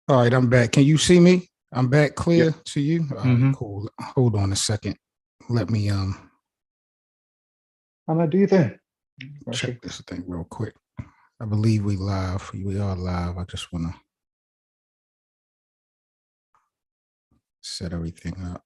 All right, I'm back. Can you see me? I'm back Yep. clear to you. All right, Mm-hmm. cool. Hold on a second. Let me How about do you think? check Rusher? this thing real quick. I believe we live. We are live. I just want to set everything up.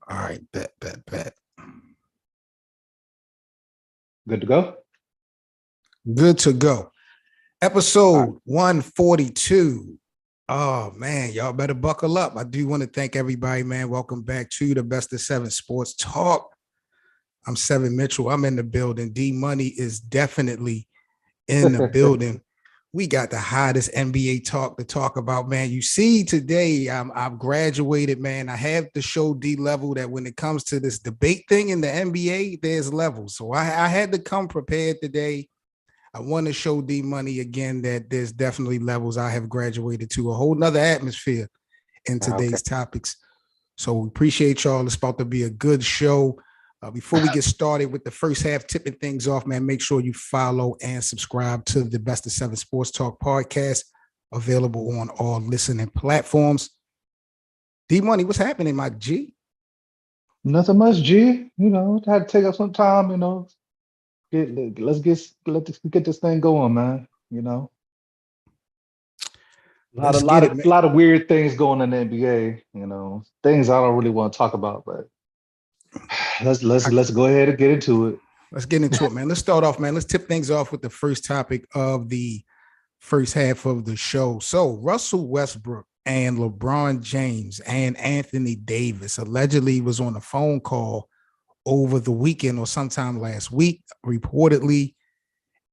All right, bet. Good to go? Good to go. All right. Episode 142. Oh man, y'all better buckle up. I do want to thank everybody, man. Welcome back to the Best of Seven Sports Talk. I'm Seven Mitchell. I'm in the building. D Money is definitely in the building. We got the hottest NBA talk to talk about, man. You see, today I've graduated, man. I have to show D level that when it comes to this debate thing in the NBA, there's levels. So I had to come prepared today. I want to show D Money again that there's definitely levels. I have graduated to a whole nother atmosphere in Okay. today's topics. So we appreciate y'all. It's about to be a good show. Before we get started with the first half, tipping things off, man, make sure you follow and subscribe to the Best of Seven Sports Talk podcast, available on all listening platforms. D Money, what's happening, my G? Nothing much, G. Had to take up some time, let's get this thing going, man. A lot Let's of get lot it, of man. lot of weird things going in the NBA, things I don't really want to talk about, but let's go ahead and get into it. Let's get into it, man. Let's start off, man. Let's tip things off with the first topic of the first half of the show. So Russell Westbrook and LeBron James and Anthony Davis allegedly was on a phone call over the weekend or sometime last week, reportedly,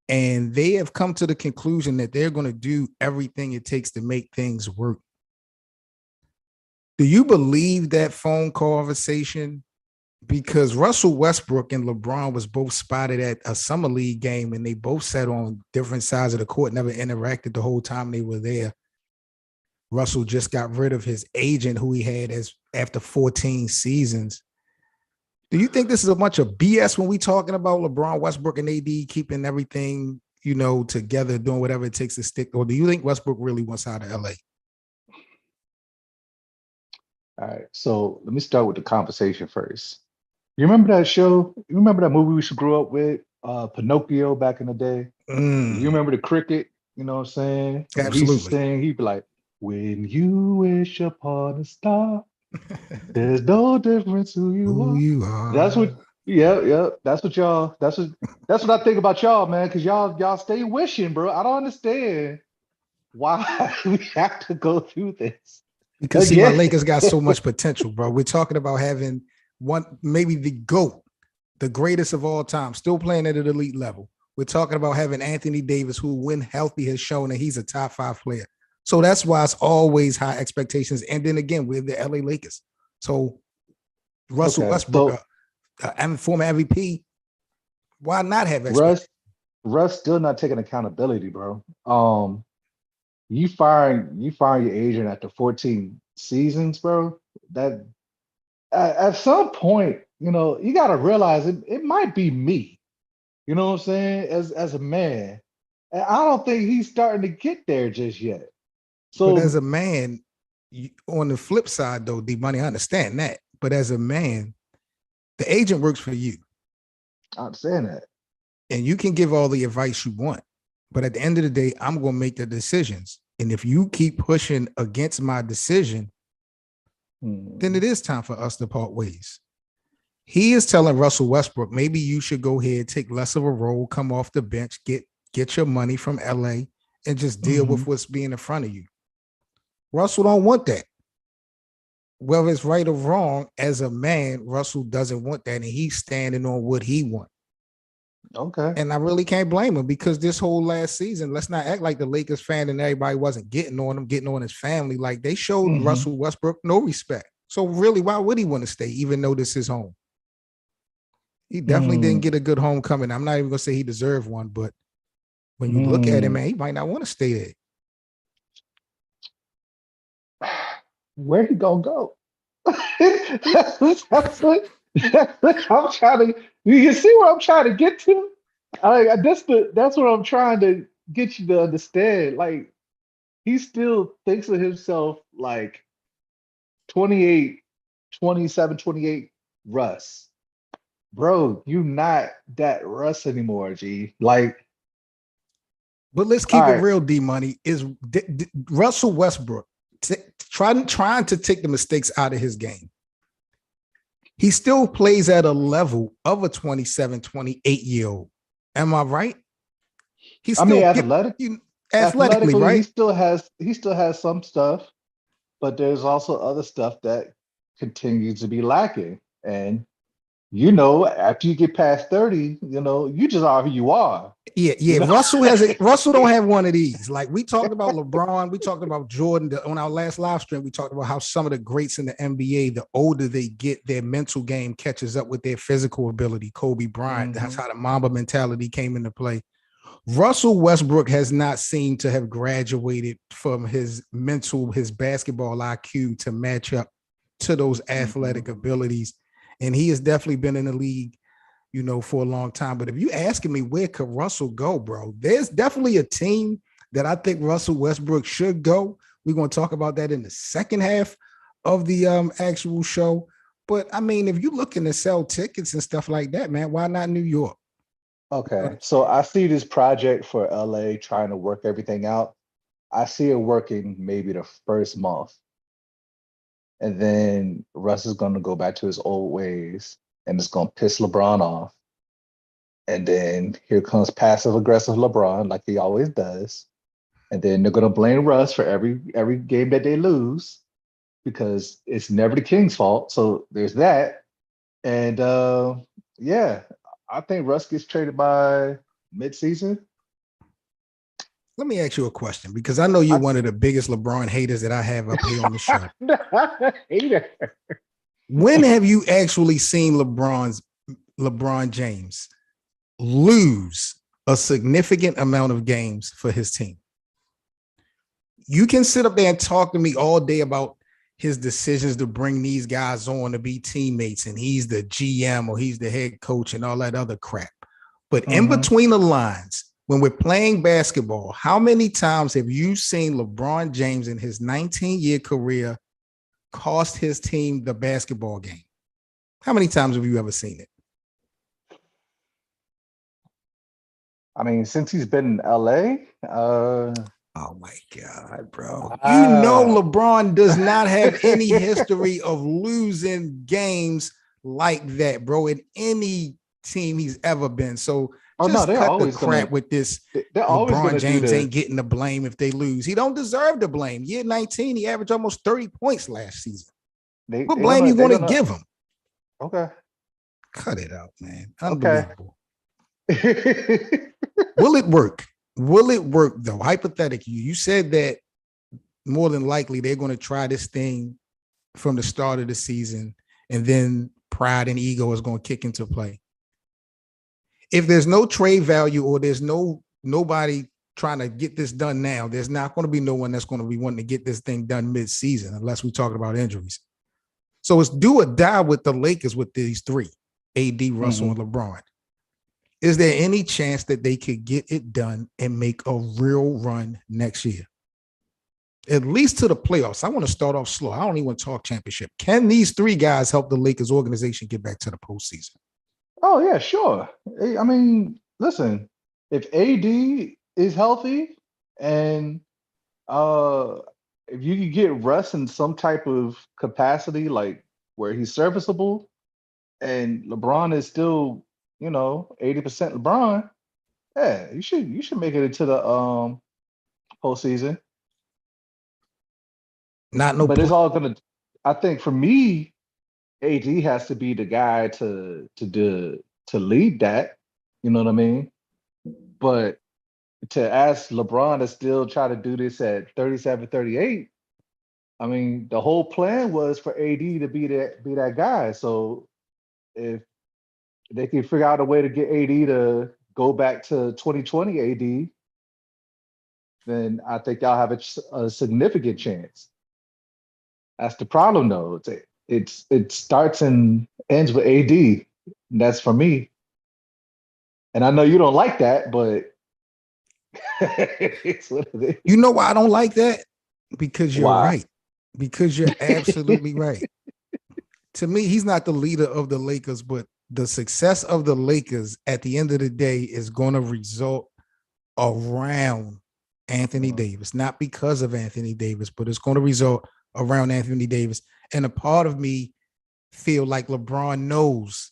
and they have come to the conclusion that they're going to do everything it takes to make things work. Do you believe that phone conversation? Because Russell Westbrook and LeBron was both spotted at a summer league game, and they both sat on different sides of the court, never interacted the whole time they were there. Russell just got rid of his agent, who he had as after 14 seasons. Do you think this is a bunch of BS when we talking about LeBron, Westbrook, and AD keeping everything, together, doing whatever it takes to stick? Or do you think Westbrook really wants out of LA? All right, so let me start with the conversation first. You remember that show? You remember that movie we used to grow up with, Pinocchio back in the day? You remember the cricket? You know what I'm saying? When he used to Absolutely. sing, he'd be like, "When you wish upon a star, there's no difference who you Who are." you That's what, are. yeah, yeah. That's what I think about y'all, man. Because y'all stay wishing, bro. I don't understand why we have to go through this Because see, my again. Lakers got so much potential, bro. We're talking about having one, maybe the GOAT, the greatest of all time, still playing at an elite level. We're talking about having Anthony Davis, who, when healthy, has shown that he's a top 5 player. So that's why it's always high expectations. And then again, we're the LA Lakers. So Russell Okay, Westbrook, so and former MVP, why not have Russ, expectations? Russ still not taking accountability, bro. You firing your agent after 14 seasons, bro. That at some point, you gotta realize it might be me. You know what I'm saying? As a man. And I don't think he's starting to get there just yet. But as So a man, on the flip side, though, D Money, I understand that. But as a man, the agent works for you, I'm saying that. and you can give all the advice you want. But at the end of the day, I'm going to make the decisions. And if you keep pushing against my decision, then it is time for us to part ways. He is telling Russell Westbrook, maybe you should go ahead, take less of a role, come off the bench, get your money from LA, and just deal with what's being in front of you. Russell don't want that. Whether it's right or wrong, as a man, Russell doesn't want that, and he's standing on what he wants. Okay. And I really can't blame him, because this whole last season, let's not act like the Lakers fan and everybody wasn't getting on him, getting on his family. Like, they showed Russell Westbrook no respect. So really, why would he want to stay, even though this is home? He definitely didn't get a good homecoming. I'm not even going to say he deserved one, but when you look at him, man, he might not want to stay there. Where he gonna go? that's what I'm trying to. You can see where I'm trying to get to. That's what I'm trying to get you to understand. Like, he still thinks of himself like 28, 27, 28 Russ. Bro, you not that Russ anymore, G. Like, but let's keep it real, D Money. Is Russell Westbrook trying to take the mistakes out of his game? He still plays at a level of a 27, 28-year-old. Am I right? He's still athletically, right? He still has some stuff, but there's also other stuff that continues to be lacking. And after you get past 30, you just are who you are. Yeah. Russell don't have one of these. Like, we talked about LeBron, we talked about Jordan on our last live stream. We talked about how some of the greats in the NBA, the older they get, their mental game catches up with their physical ability. Kobe Bryant, that's how the Mamba mentality came into play. Russell Westbrook has not seemed to have graduated from his basketball IQ to match up to those athletic abilities. And he has definitely been in the league, for a long time. But if you asking me, where could Russell go, bro? There's definitely a team that I think Russell Westbrook should go. We're going to talk about that in the second half of the actual show. But I mean, if you're looking to sell tickets and stuff like that, man, why not New York? Okay. So I see this project for LA trying to work everything out. I see it working maybe the first month. And then Russ is going to go back to his old ways, and it's going to piss LeBron off. And then here comes passive aggressive LeBron, like he always does. And then they're going to blame Russ for every game that they lose, because it's never the Kings' fault. So there's that. And I think Russ gets traded by midseason. Let me ask you a question, because I know you're one of the biggest LeBron haters that I have up here on the show. Hater. When have you actually seen LeBron James lose a significant amount of games for his team? You can sit up there and talk to me all day about his decisions to bring these guys on to be teammates, and he's the GM or he's the head coach and all that other crap. But in between the lines, when we're playing basketball, how many times have you seen LeBron James in his 19-year career cost his team the basketball game? How many times have you ever seen it? I mean, since he's been in LA, oh my God, bro. LeBron does not have any history of losing games like that, bro, in any team he's ever been. So cut the crap with this. LeBron James ain't getting the blame if they lose. He don't deserve the blame. Year 19, he averaged almost 30 points last season. What blame you going to give him? Okay. Cut it out, man. Unbelievable. Okay. Will it work? Will it work, though? Hypothetically, you said that more than likely they're going to try this thing from the start of the season, and then pride and ego is going to kick into play. If there's no trade value, or there's nobody trying to get this done now, there's not going to be no one that's going to be wanting to get this thing done mid-season, unless we're talking about injuries. So it's do or die with the Lakers with these three, AD, Russell, and LeBron. Is there any chance that they could get it done and make a real run next year? At least to the playoffs. I want to start off slow. I don't even want to talk championship. Can these three guys help the Lakers organization get back to the postseason? Oh, yeah, sure. I mean, listen, if AD is healthy, and uh, if you could get Russ in some type of capacity, like where he's serviceable, and LeBron is still, 80% LeBron, yeah, you should make it into the postseason. Not no But it's play. all gonna. I think for me, AD has to be the guy to lead that. You know what I mean? But to ask LeBron to still try to do this at 37, 38, I mean, the whole plan was for AD to be that guy. So if they can figure out a way to get AD to go back to 2020 AD, then I think y'all have a significant chance. That's the problem, though. It starts and ends with AD. That's for me, and I know you don't like that, but it's what it is. You know why I don't like that? Because you're Why? right. Because you're absolutely right. To me, he's not the leader of the Lakers, but the success of the Lakers at the end of the day is going to result around Anthony Davis, not because of Anthony Davis, but it's going to result around Anthony Davis. And a part of me feel like LeBron knows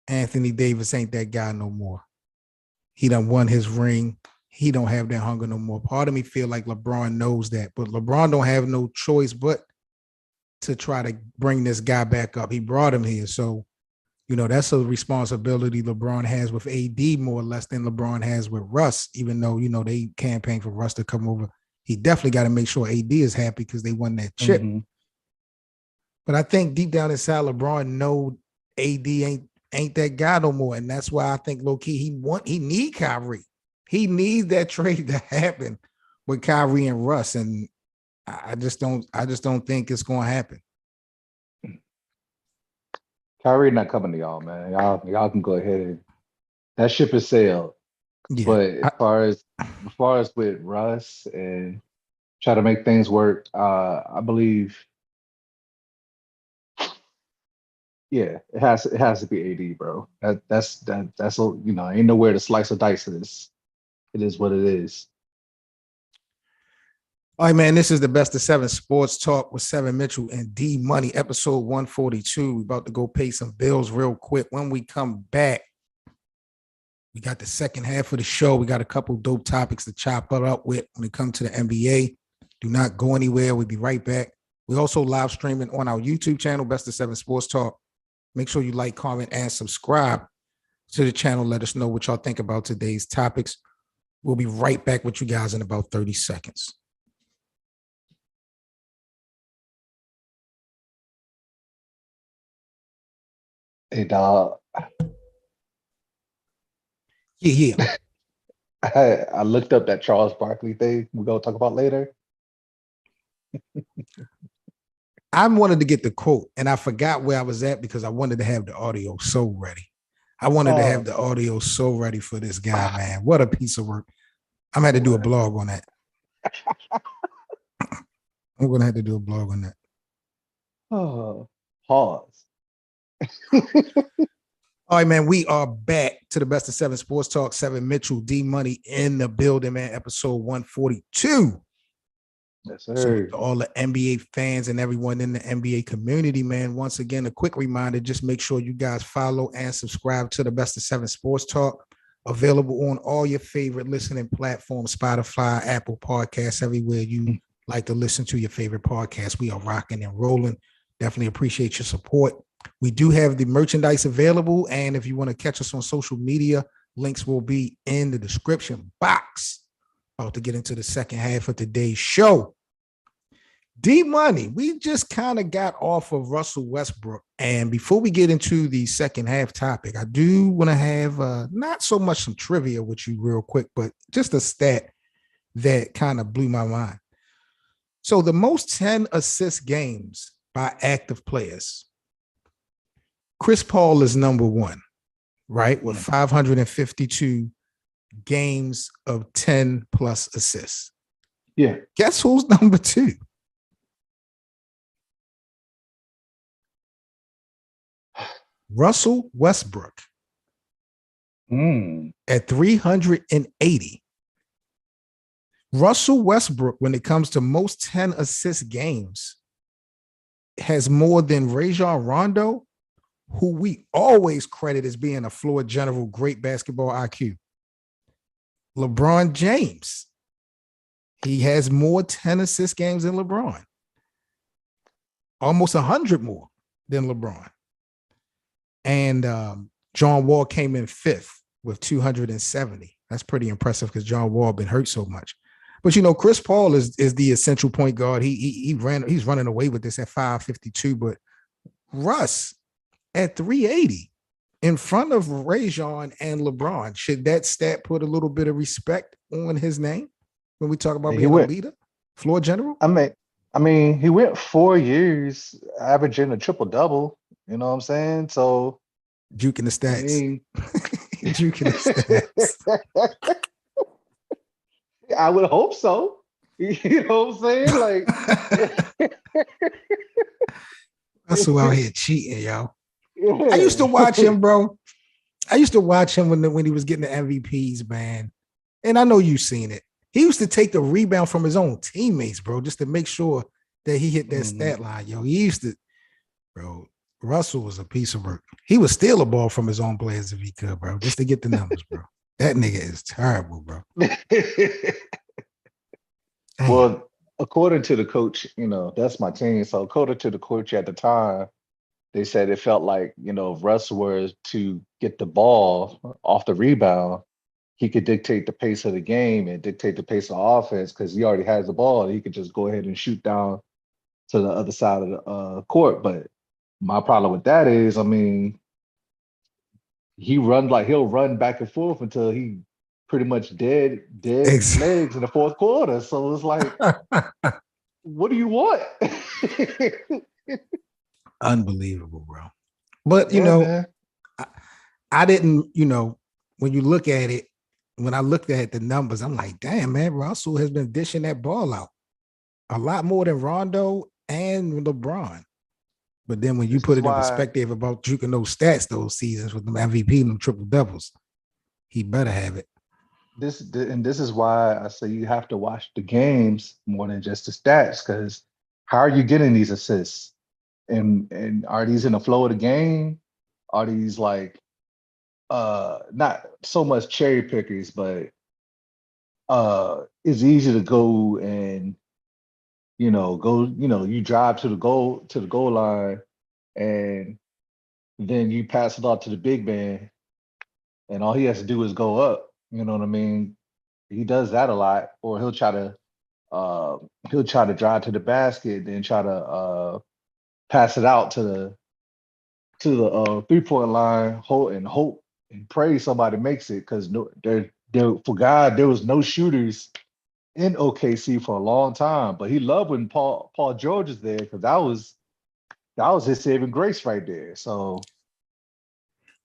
Anthony Davis ain't that guy no more. He done won his ring. He don't have that hunger no more. Part of me feel like LeBron knows that, but LeBron don't have no choice but to try to bring this guy back up. He brought him here. So, that's a responsibility LeBron has with AD more or less than LeBron has with Russ, even though, they campaign for Russ to come over. He definitely got to make sure AD is happy because they won that chip. Mm-hmm. But I think deep down inside, LeBron know AD ain't that guy no more. And that's why I think low-key he need Kyrie. He needs that trade to happen with Kyrie and Russ. And I just don't think it's gonna happen. Kyrie not coming to y'all, man. Y'all can go ahead and that ship has sailed. Yeah. But as far as with Russ and try to make things work, I believe, yeah, it has to be AD, bro. That's ain't nowhere to slice or dice this. It is what it is. All right, man. This is the best of seven sports talk with Seven Mitchell and D Money, episode 142. We're about to go pay some bills real quick. When we come back, we got the second half of the show. We got a couple dope topics to chop up with when it comes to the NBA. Do not go anywhere. We'll be right back. We also live streaming on our YouTube channel, Best of Seven Sports Talk. Make sure you like, comment, and subscribe to the channel. Let us know what y'all think about today's topics. We'll be right back with you guys in about 30 seconds. Hey, dog. Yeah. I looked up that Charles Barkley thing we're gonna talk about later. I wanted to get the quote, and I forgot where I was at because I wanted to have the audio so ready. I wanted to have the audio so ready for this guy, man. What a piece of work. I'm going to do a blog on that. I'm going to have to do a blog on that. Oh, pause. All right, man. We are back to the best of seven sports talk. Seven Mitchell, D Money in the building, man. Episode 142. Yes, sir. So to all the NBA fans and everyone in the NBA community, man, once again, a quick reminder, just make sure you guys follow and subscribe to the best of seven sports talk. Available on all your favorite listening platforms, Spotify, Apple Podcasts, everywhere you like to listen to your favorite podcast. We are rocking and rolling. Definitely appreciate your support. We do have the merchandise available. And if you want to catch us on social media, links will be in the description box. About to get into the second half of today's show. D Money, we just kind of got off of Russell Westbrook. And before we get into the second half topic, I do want to have not so much some trivia with you real quick, but just a stat that kind of blew my mind. So the most 10 assist games by active players, Chris Paul is number one, right? With 552 games of 10 plus assists. Yeah. Guess who's number two? Russell Westbrook at 380 Russell Westbrook, when it comes to most 10 assist games, has more than Rajon Rondo, who we always credit as being a floor general, great basketball IQ. LeBron James, he has more 10 assist games than LeBron, almost 100 more than LeBron. And John Wall came in fifth with 270. That's pretty impressive because John Wall been hurt so much. But Chris Paul is the essential point guard. He's running away with this at 552. But Russ at 380 in front of Rajon and LeBron. Should that stat put a little bit of respect on his name when we talk about being a leader, floor general? I mean, he went 4 years averaging a triple-double. You know what I'm saying? So juking the stats. Juking the stats. I would hope so. You know what I'm saying? Like Russell out here cheating, yo. Yeah. I used to watch him, bro. I used to watch him when he was getting the MVPs, man. And I know you've seen it. He used to take the rebound from his own teammates, bro, just to make sure that he hit that stat line, yo. He used to, bro. Russell was a piece of work. He would steal a ball from his own players if he could, bro, just to get the numbers, bro. That nigga is terrible, bro. Well, according to the coach, that's my team. So according to the coach at the time, they said it felt like, if Russ were to get the ball off the rebound, he could dictate the pace of the game and dictate the pace of offense because he already has the ball. He could just go ahead and shoot down to the other side of the court. But my problem with that is, I mean, he'll run back and forth until he pretty much dead legs in the fourth quarter. So it's like, what do you want? Unbelievable, bro. But I didn't, when you look at it, when I looked at the numbers, I'm like, damn, man, Russell has been dishing that ball out a lot more than Rondo and LeBron. But then when you put it in perspective about juking those stats those seasons with them MVP and them triple doubles, he better have it. This is why I say you have to watch the games more than just the stats, because how are you getting these assists? And are these in the flow of the game? Are these like not so much cherry pickers, but it's easy to go and you drive to the goal line, and then you pass it off to the big man, and all he has to do is go up. You know what I mean? He does that a lot, or he'll try to drive to the basket, then try to pass it out to the 3-point line, hope and pray somebody makes it, because for God, there was no shooters in OKC for a long time, but he loved when Paul George is there, because that was his saving grace right there. So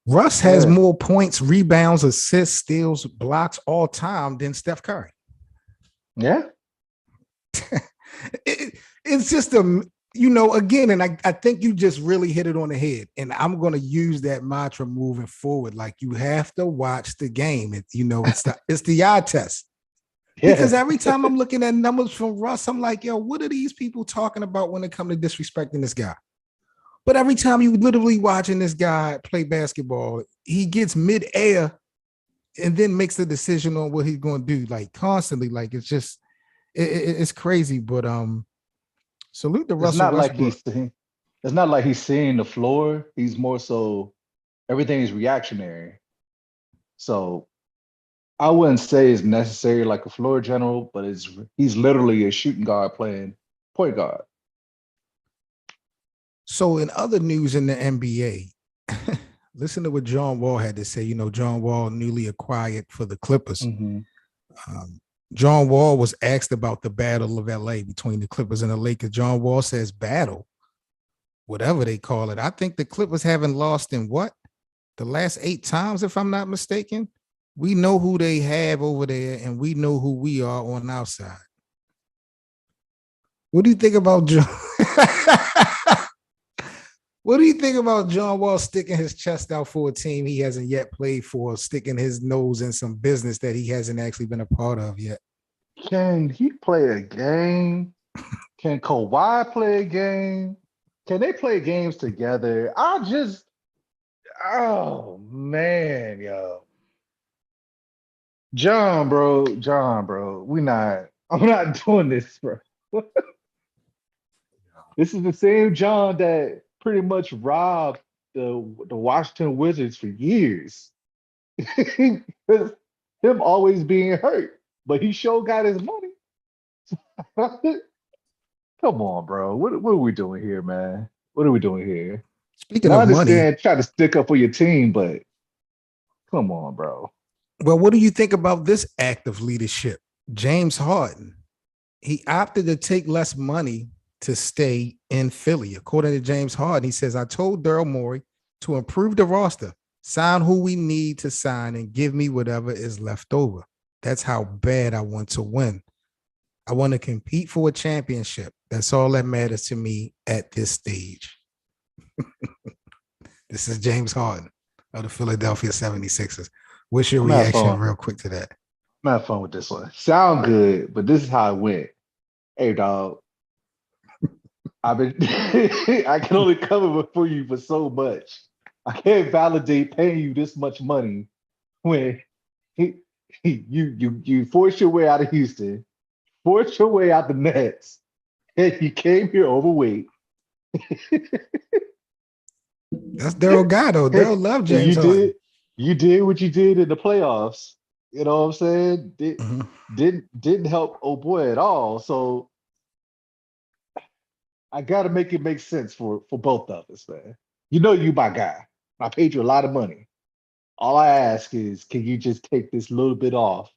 Russ has more points, rebounds, assists, steals, blocks all time than Steph Curry. Yeah. It's just again, and I think you just really hit it on the head. And I'm going to use that mantra moving forward. Like, you have to watch the game. It's the eye test. Yeah. Because every time I'm looking at numbers from Russ, I'm like, yo, what are these people talking about when it comes to disrespecting this guy? But every time you literally watching this guy play basketball, he gets midair and then makes the decision on what he's going to do, like constantly. Like, it's just, it's crazy. But salute to Russell Westbrook. It's not like he's seeing the floor. He's more so everything is reactionary. So I wouldn't say it's necessary like a floor general, but he's literally a shooting guard playing point guard. So in other news in the NBA, listen to what John Wall had to say. John Wall, newly acquired for the Clippers. Mm-hmm. John Wall was asked about the battle of LA between the Clippers and the Lakers. John Wall says battle, whatever they call it. I think the Clippers haven't lost in the last 8 times, if I'm not mistaken. We know who they have over there, and we know who we are on our side. What do you think about John? What do you think about John Wall sticking his chest out for a team he hasn't yet played for, sticking his nose in some business that he hasn't actually been a part of yet? Can he play a game? Can Kawhi play a game? Can they play games together? Oh man, yo. John, bro, I'm not doing this, bro. This is the same John that pretty much robbed the Washington Wizards for years. Him always being hurt, but he sure got his money. Come on, bro. What are we doing here, man? What are we doing here? Speaking And I of money, understand try to stick up for your team, but come on, bro. well, what do you think about this act of leadership? James Harden, he opted to take less money to stay in Philly. According to James Harden, he says, I told Daryl Morey to improve the roster, sign who we need to sign, and give me whatever is left over. That's how bad I want to win. I want to compete for a championship. That's all that matters to me at this stage. This is James Harden of the Philadelphia 76ers. What's your I'm having reaction fun. real quick to that? I'm having fun with this one. Sound good, but this is how it went. Hey, dog. I've been I can only cover for you for so much. I can't validate paying you this much money when you forced your way out of Houston, forced your way out the Nets, and you came here overweight. That's Daryl Guy, though. Daryl loved And James Harden. you did what you did in the playoffs. You know what I'm saying? Mhm. Didn't help oh boy at all. So I gotta make it make sense for both of us, man. You know you my guy. I paid you a lot of money. All I ask is, can you just take this little bit off?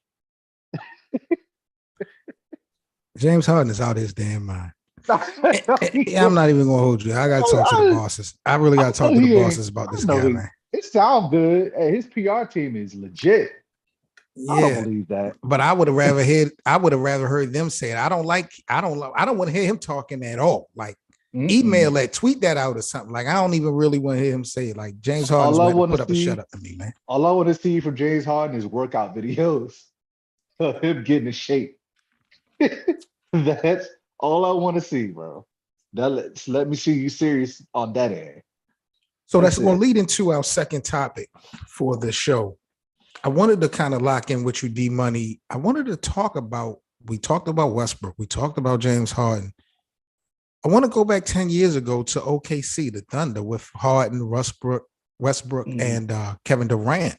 James Harden is out of his damn mind. I'm not even gonna hold you. I gotta talk to the bosses. I really gotta I talk know to the he ain't. bosses about I this know guy, he. man. It sounds good. Hey, his PR team is legit. I don't Yeah, believe that. but I would have rather heard them say it. I don't want to hear him talking at all. Like Mm-mm. email that, tweet that out or something. Like I don't even really want to hear him say it. Like James Harden is All I going to want to put up a shut see, up to me, man. all I want to see from James Harden is workout videos of him getting in shape. That's all I want to see, bro. Let me see you serious on that end. So That's that's going to it. lead into our second topic for the show. I wanted to kind of lock in with you, D Money. I wanted to talk about, we talked about Westbrook. We talked about James Harden. I want to go back 10 years ago to OKC, the Thunder, with Harden, Westbrook, Mm, and Kevin Durant.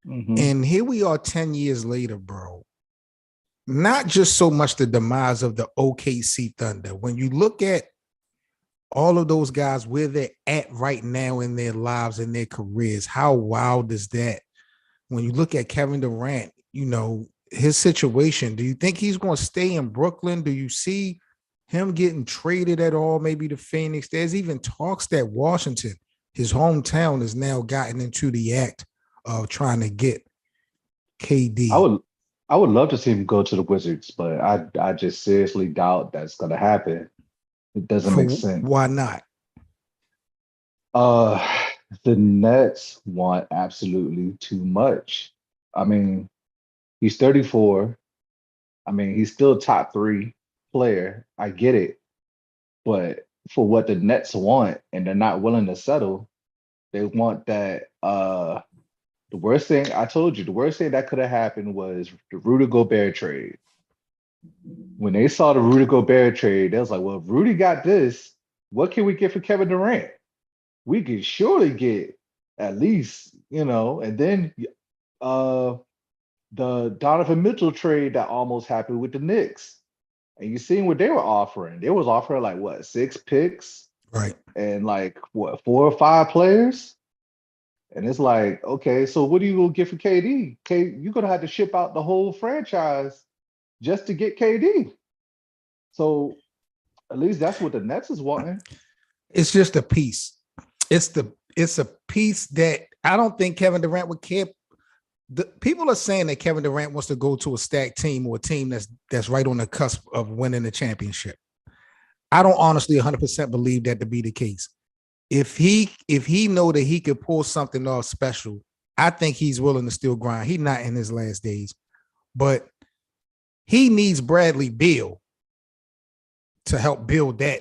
hmm And here we are 10 years later, bro. Not just so much the demise of the OKC Thunder. When you look at all of those guys, where they're at right now in their lives and their careers, how wild is that? When you look at Kevin Durant, you know, his situation, do you think he's going to stay in Brooklyn? Do you see him getting traded at all, maybe to Phoenix? There's even talks that Washington, his hometown, has now gotten into the act of trying to get I KD. would I would love to see him go to the Wizards, but I just seriously doubt that's gonna happen. It doesn't make For sense. why not? Uh, the Nets want absolutely too much. I mean, he's 34. I mean, he's still top three player. I get it. But for what the Nets want, and they're not willing to settle, they want that the worst thing I told you, the worst thing that could have happened was the Rudy Gobert trade. When they saw the Rudy Gobert trade, they was like, well, if Rudy got this, what can we get for Kevin Durant? We could surely get at least, and then uh the Donovan Mitchell trade that almost happened with the Knicks. And you seen what they were offering. They was offering like what, 6 picks Right. and like what, 4 or 5 players? And it's like, okay, so what are you gonna get for KD? You're gonna have to ship out the whole franchise just to get KD. So at least that's what the Nets is wanting. It's just a piece. It's a piece that I don't think Kevin Durant would care. The people are saying that Kevin Durant wants to go to a stacked team or a team that's right on the cusp of winning the championship. I don't honestly 100% believe that to be the case. If he know that he could pull something off special, I think he's willing to still grind. He's not in his last days, but he needs Bradley Beal to help build that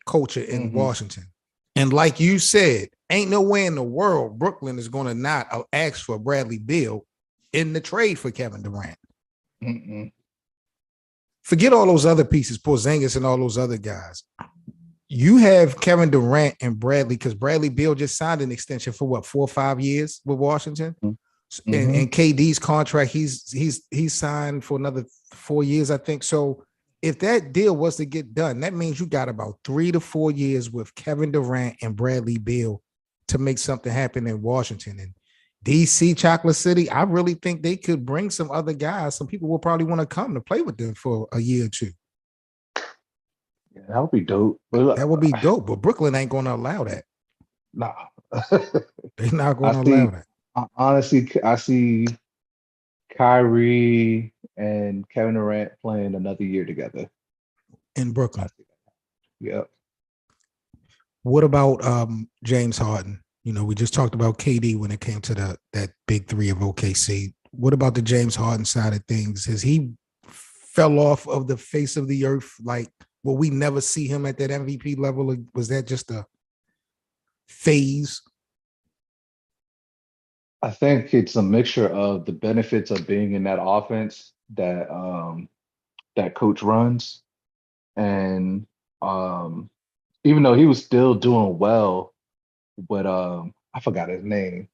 culture in Mm-hmm. Washington. And like you said, ain't no way in the world Brooklyn is going to not ask for Bradley Beal in the trade for Kevin Durant. Mm-mm. Forget all those other pieces, Porzingis and all those other guys. You have Kevin Durant and Bradley, because Bradley Beal just signed an extension for what, 4 or 5 years with Washington. Mm-hmm. And KD's contract, he's signed for another 4 years, I think. So if that deal was to get done, that means you got about 3 to 4 years with Kevin Durant and Bradley Beal to make something happen in Washington. And DC, Chocolate City, I really think they could bring some other guys. Some people will probably want to come to play with them for a year or two. Yeah, that would be dope. But That would be dope, but Brooklyn ain't going to allow that. nah. They're not going I to allow see. that Honestly, I see Kyrie and Kevin Durant playing another year together. in I Brooklyn. see that. Yep. What about James Harden? You know, we just talked about KD when it came to that big three of OKC. What about the James Harden side of things? Has he fell off of the face of the earth? Like, will we never see him at that MVP level? Or was that just a phase? I think it's a mixture of the benefits of being in that offense that coach runs, and even though he was still doing well, but I forgot his name.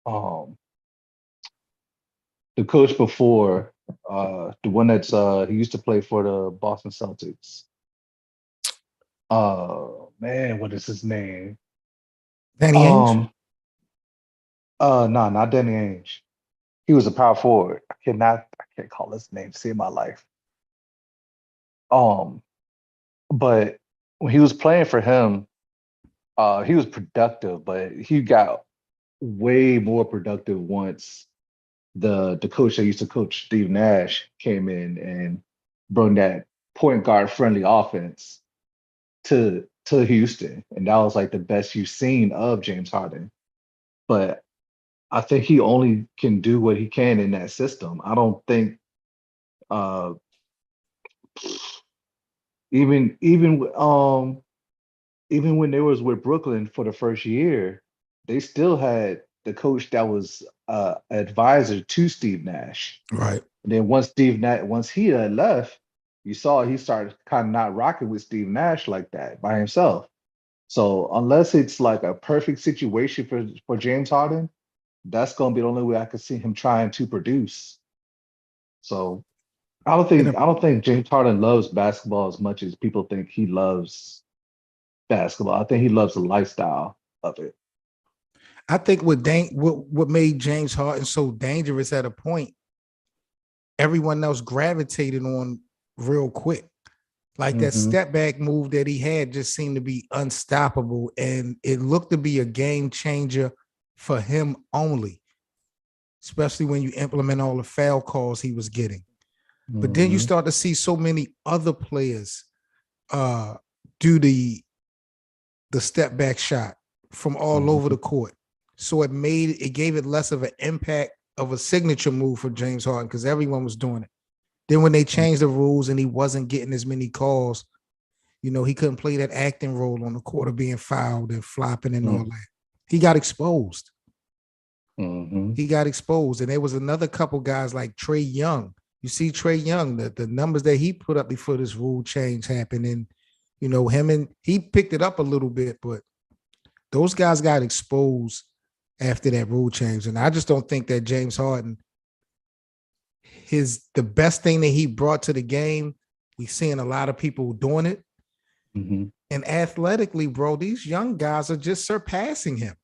Um, the coach before, the one that's he used to play for the Boston Celtics. Man, what is his name? Danny Ainge? Um, no, not Danny Ainge. He was a power forward. I can't call his name to save my life. Um, but when he was playing for him, he was productive, but he got way more productive once the coach that used to coach Steve Nash came in and brought that point guard friendly offense to Houston, and that was like the best you've seen of James Harden. But I think he only can do what he can in that system. I don't think uh even even when they was with Brooklyn for the first year, they still had the coach that was advisor to Steve Nash. Right. And then once he had left, you saw he started kind of not rocking with Steve Nash like that by himself. So unless it's like a perfect situation for James Harden, that's going to be the only way I could see him trying to produce. So And I don't think James Harden loves basketball as much as people think he loves basketball. I think he loves the lifestyle of it. I think what made James Harden so dangerous at a point, everyone else gravitated on real quick. Like that Mm-hmm. step back move that he had just seemed to be unstoppable. And it looked to be a game changer for him only, especially when you implement all the foul calls he was getting. But then you Mm-hmm. start to see so many other players uh, do the step back shot from all over Mm-hmm. the court. So it gave it less of an impact of a signature move for James Harden because everyone was doing it. Then when they changed the rules and he wasn't getting as many calls, you know, he couldn't play that acting role on the court of being fouled and flopping and all that. He got exposed. Mm-hmm. He got exposed. And there was another couple guys like Trae Young. You see Trae Young, the numbers that he put up before this rule change happened. And, you know, he picked it up a little bit, but those guys got exposed after that rule change. And I just don't think that James Harden, the best thing that he brought to the game, we're seeing a lot of people doing it. Mm-hmm. And athletically, bro, these young guys are just surpassing him.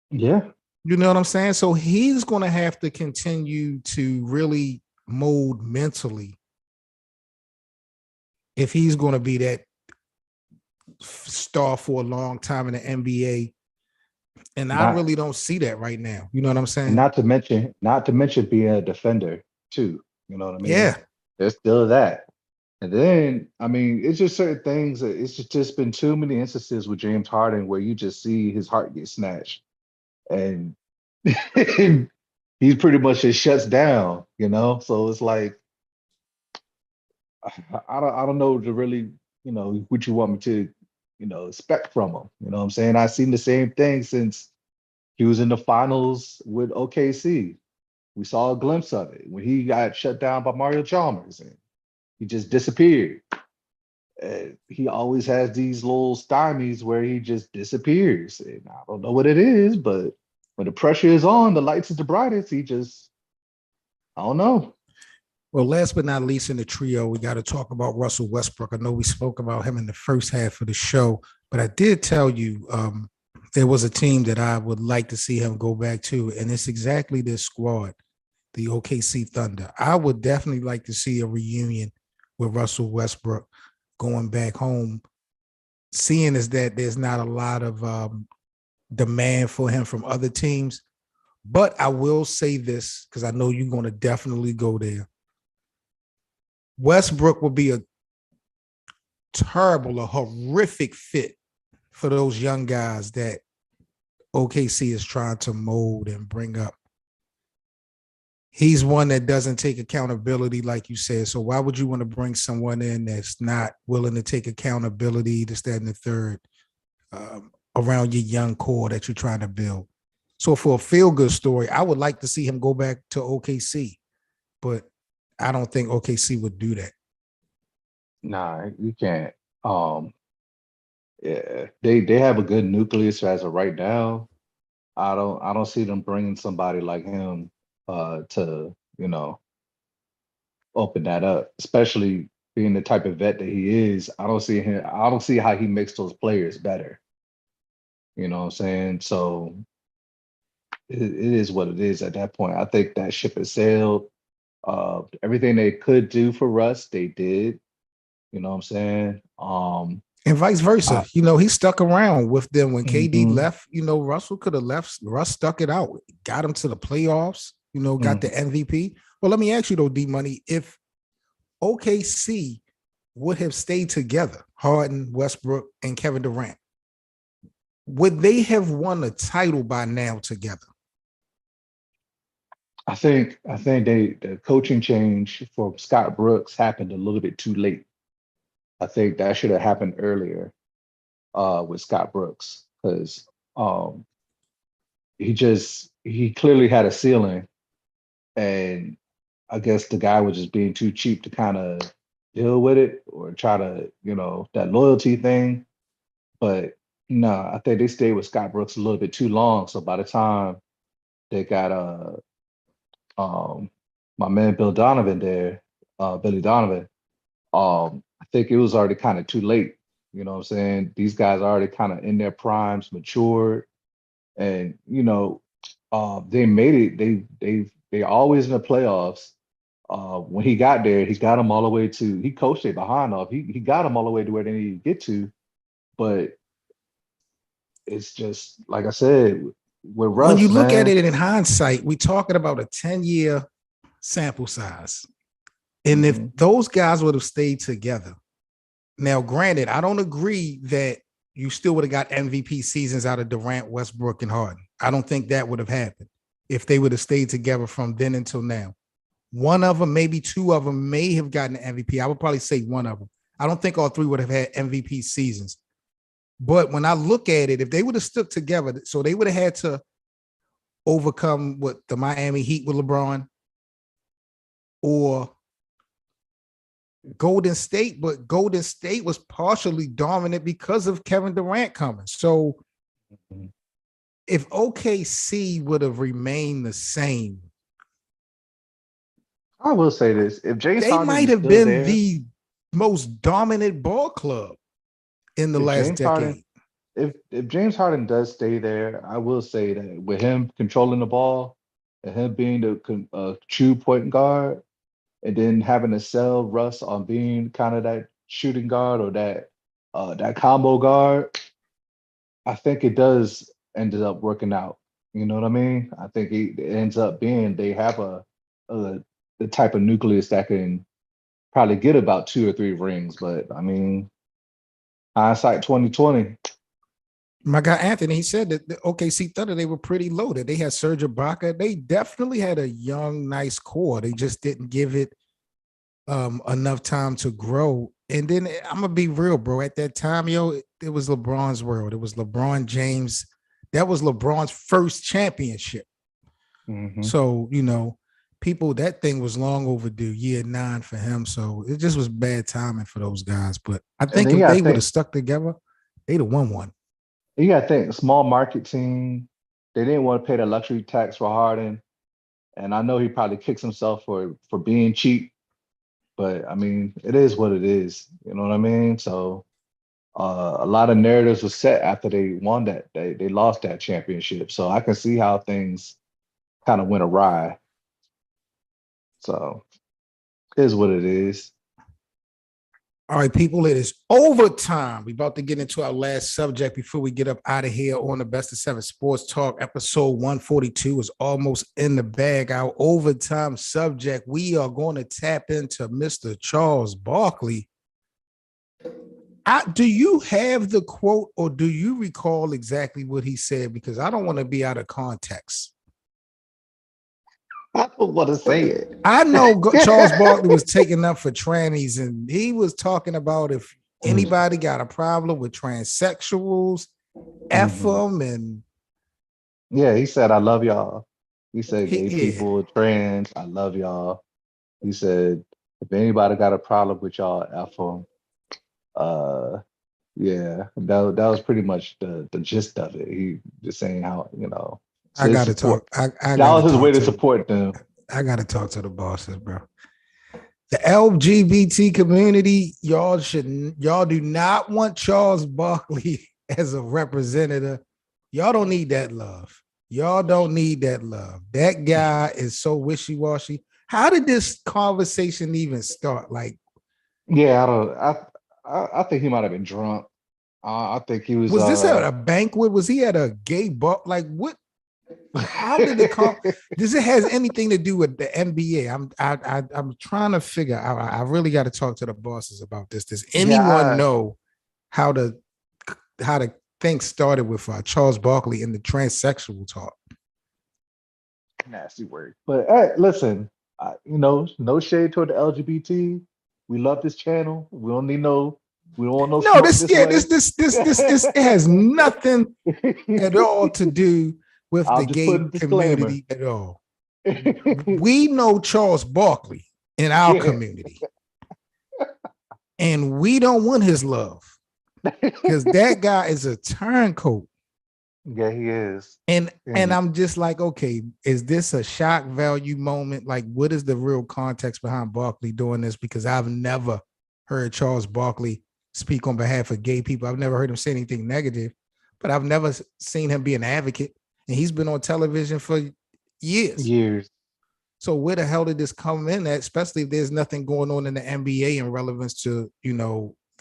Yeah. You know what I'm saying? So he's going to have to continue to really mold mentally if he's going to be that star for a long time in the NBA. And I Not really don't see that right now. You know what I'm and saying? not to mention being a defender too. You know what I mean? Yeah. There's still that. And then, I mean, it's just certain things that it's just been too many instances with James Harden where you just see his heart get snatched and he pretty much just shuts down, you know? So it's like I don't know to really, what you want me to, expect from him. You know what I'm saying? I've seen the same thing since he was in the finals with OKC. We saw a glimpse of it when he got shut down by Mario Chalmers and he just disappeared. He always has these little stymies where he just disappears. And I don't know what it is, but when the pressure is on, the lights is the brightest, I don't know. Well, last but not least in the trio, we got to talk about Russell Westbrook. I know we spoke about him in the first half of the show, but I did tell you there was a team that I would like to see him go back to, and it's exactly this squad, the OKC Thunder. I would definitely like to see a reunion with Russell Westbrook going back home, seeing as that there's not a lot of demand for him from other teams. But I will say this, because I know you're going to definitely go there. Westbrook will be a horrific fit for those young guys that OKC is trying to mold and bring up. He's one that doesn't take accountability, like you said. So why would you want to bring someone in that's not willing to take accountability, this, that, and the third, around your young core that you're trying to build? So for a feel-good story, I would like to see him go back to OKC, but I don't think OKC would do that. Nah, you can't. Yeah, they have a good nucleus as of right now. I don't see them bringing somebody like him to open that up, especially being the type of vet that he is. I don't see how he makes those players better. You know what I'm saying? So it is what it is at that point. I think that ship has sailed. Everything they could do for Russ, they did. You know what I'm saying? And vice versa. He stuck around with them when KD mhm, left. Russell could have left. Russ stuck it out, got him to the playoffs, got the mhm. MVP. Well, let me ask you though, D Money, if OKC would have stayed together, Harden, Westbrook, and Kevin Durant, would they have won a title by now together? I think the coaching change for Scott Brooks happened a little bit too late. I think that should have happened earlier with Scott Brooks because um, he clearly had a ceiling, and I guess the guy was just being too cheap to kind of deal with it or try to that loyalty thing. But no, I think they stayed with Scott Brooks a little bit too long. So by the time they got um my man Bill Donovan there, Billy Donovan, I think it was already kind of too late. You know what I'm saying? These guys are already kind of in their primes, matured, and they made it. They always in the playoffs. When he got there, he got them all the way to. He coached it behind off. He got them all the way to where they needed to get to. But it's just like I said with When you Russ, look at man. it in hindsight, we're talking about a 10-year sample size. And if Mhm, those guys would have stayed together, now, granted, I don't agree that you still would have got MVP seasons out of Durant, Westbrook, and Harden. I don't think that would have happened if they would have stayed together from then until now. One of them, maybe two of them may have gotten an MVP. I would probably say one of them. I don't think all three would have had MVP seasons. But when I look at it, if they would have stuck together, so they would have had to overcome what the Miami Heat with LeBron or Golden State, but Golden State was partially dominant because of Kevin Durant coming. So mhm. if OKC would have remained the same, I will say this: if James they Harden might is have still been there, the most dominant ball club in the if last James Harden, decade. if James Harden does stay there, I will say that with him controlling the ball and him being the true point guard, and then having to sell Russ on being kind of that shooting guard or that combo guard, I think it does ended up working out. You know what I mean? I think it ends up being they have a the type of nucleus that can probably get about 2 or 3 rings. But I mean, hindsight 2020. My guy Anthony, he said that the OKC Thunder, they were pretty loaded. They had Serge Ibaka. They definitely had a young, nice core. They just didn't give it enough time to grow. And then I'm gonna be real, bro. At that time, it was LeBron's world. It was LeBron James. That was LeBron's first championship. Mm-hmm. So, people, that thing was long overdue, year 9 for him. So it just was bad timing for those guys. But I And think then if they would have stuck together, they'd have won one. you got to think small market team. They didn't want to pay the luxury tax for Harden, and I know he probably kicks himself for being cheap. But I mean, it is what it is. You know what I mean? So a lot of narratives were set after they won that. They lost that championship. So I can see how things kind of went awry. So it is what it is. All right, people, it is overtime. We're about to get into our last subject before we get up out of here on the Best of 7 Sports Talk. Episode 142 is almost in the bag. Our overtime subject, we are going to tap into Mr. Charles Barkley. Do you have the quote, or do you recall exactly what he said? Because I don't want to be out of context. I don't want to say it. I know Charles Barkley was taking up for trannies, and he was talking about if anybody got a problem with transsexuals, F them, and yeah, he said, "I love y'all." He said, "Gay people, trans, I love y'all." He said, "If anybody got a problem with y'all, F them." Yeah, that was pretty much the gist of it. He just saying how, it's I his gotta support. talk. I That gotta was his way talk to to. support them. I gotta talk to the bosses, bro. The LGBT community, y'all do not want Charles Barkley as a representative. Y'all don't need that love. Y'all don't need that love. That guy is so wishy-washy. How did this conversation even start? Like, Yeah, I don't. I think he might have been drunk. I think he was. was this at a banquet? Was he at a gay bar? Like, what? How did the does it has anything to do with the NBA? I'm trying to figure out. I really got to talk to the bosses about this. Does anyone know how the thing started with Charles Barkley and the transsexual talk? Nasty word. But hey, listen, no shade toward the LGBT. We love this channel. We don't want no No, smoke this this yeah, way. this it has nothing at all to do with I'll the just put gay a disclaimer. community at all. We know Charles Barkley in our community, and we don't want his love because that guy is a turncoat. Yeah, he is. And I'm just like, okay, is this a shock value moment? Like, what is the real context behind Barkley doing this? Because I've never heard Charles Barkley speak on behalf of gay people. I've never heard him say anything negative, but I've never seen him be an advocate. And he's been on television for years. So where the hell did this come in at, especially if there's nothing going on in the NBA in relevance to,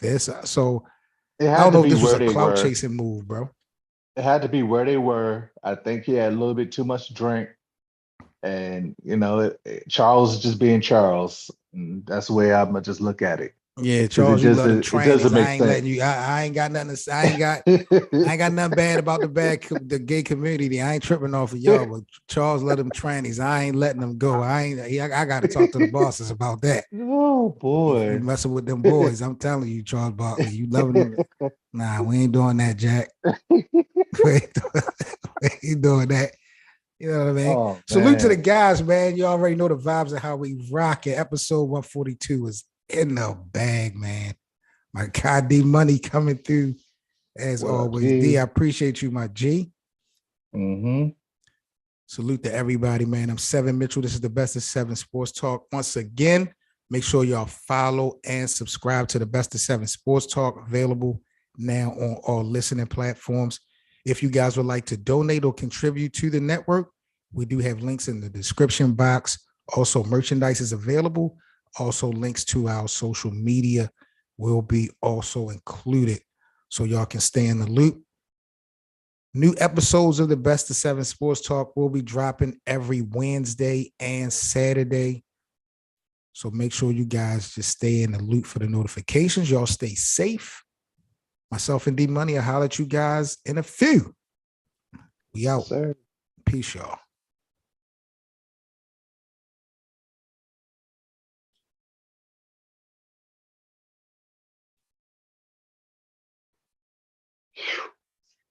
this? So It I had don't to know if be this was where a they clout were. chasing move, bro. It had to be where they were. I think he had a little bit too much drink, and Charles is just being Charles. And that's the way I'm gonna just look at it. Yeah, Because Charles, you love them it doesn't trannies. make I ain't letting sense. you. I ain't got nothing to. I ain't got nothing bad about the gay community. I ain't tripping off of y'all, but Charles love them trannies. I ain't letting them go. I got to talk to the bosses about that. Oh You boy. messing with them boys? I'm telling you, Charles Barkley, you loving them. Nah, we ain't doing that, Jack. we ain't doing that. You know what I mean? Oh Salute to the man. guys, man. You already know the vibes of how we rock it. Episode 142 is in the bag, man. My God, D Money coming through as What up, always. D, G? I appreciate you, my G. Mm-hmm. Salute to everybody, man. I'm Seven Mitchell. This is the Best of 7 Sports Talk. Once again, make sure y'all follow and subscribe to the Best of 7 Sports Talk, available now on all listening platforms. If you guys would like to donate or contribute to the network, we do have links in the description box. Also, merchandise is available. Also, links to our social media will be also included so y'all can stay in the loop. New episodes of the Best of 7 Sports Talk will be dropping every Wednesday and Saturday. So make sure you guys just stay in the loop for the notifications. Y'all stay safe. Myself and D Money, I'll holler at you guys in a few. We out. Sir. Peace, y'all.